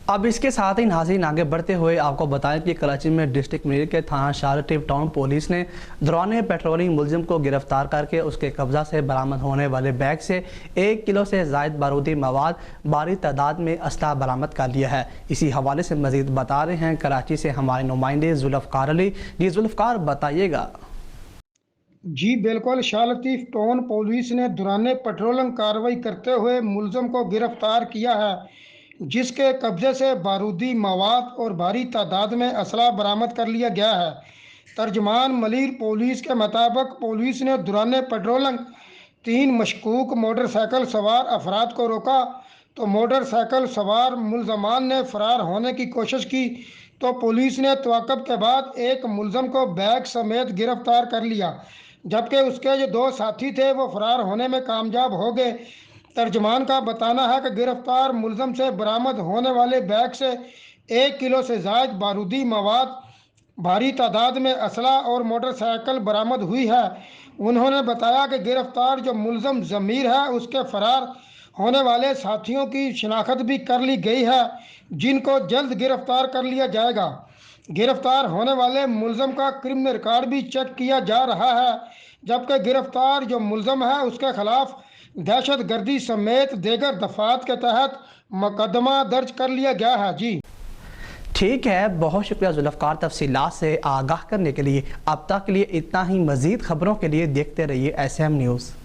اب اس کے ساتھ ہی ناظرین آگے بڑھتے ہوئے آپ کو بتائیں کہ کراچی میں ڈسٹرکٹ منیر کے تھانہ شارٹیو ٹاؤن پولیس نے دوران پیٹرولنگ ملزم کو گرفتار کر کے اس کے قبضہ سے برآمد ہونے والے بیگ سے 1 کلو سے زائد بارودی مواد بھاری تعداد میں اسلحہ برآمد کر لیا ہے۔ اسی حوالے سے مزید بتا رہے ہیں کراچی سے ہمارے نمائندے ذوالفقار علی۔ جی ذوالفقار بتائیے گا۔ جی بالکل، شارٹیو ٹاؤن پولیس نے دوران پیٹرولنگ کارروائی کرتے ہوئے ملزم کو گرفتار کیا ہے، جس کے قبضے سے بارودی مواد اور بھاری تعداد میں اسلحہ برآمد کر لیا گیا ہے۔ ترجمان منیر پولیس کے مطابق پولیس نے دوران پیٹرولنگ 3 مشکوک موٹر سائیکل سوار افراد کو روکا تو موٹر سائیکل سوار ملزمان نے فرار ہونے کی کوشش کی تو پولیس نے تعاقب کے بعد ایک ملزم کو بیگ سمیت گرفتار کر لیا، جبکہ اس کے جو 2 ساتھی تھے وہ فرار ہونے میں کامیاب ہو گئے۔ ترجمان کا بتانا ہے کہ گرفتار ملزم سے برآمد ہونے والے بیگ سے 1 کلو سے زائد بارودی مواد، بھاری تعداد میں اسلحہ اور موٹر سائیکل برآمد ہوئی ہے۔ انہوں نے بتایا کہ گرفتار جو ملزم ضمیر ہے اس کے فرار ہونے والے ساتھیوں کی شناخت بھی کر لی گئی ہے، جن کو جلد گرفتار کر لیا جائے گا۔ گرفتار ہونے والے ملزم کا کرمنل ریکارڈ بھی چیک کیا جا رہا ہے، جبکہ گرفتار جو ملزم ہے اس کے خلاف دہشت گردی سمیت دیگر دفعات کے تحت مقدمہ درج کر لیا گیا ہے۔ جی ٹھیک ہے، بہت شکریہ ذوالفقار تفصیلات سے آگاہ کرنے کے لیے۔ اب تک کے لیے اتنا ہی، مزید خبروں کے لیے دیکھتے رہیے SM نیوز۔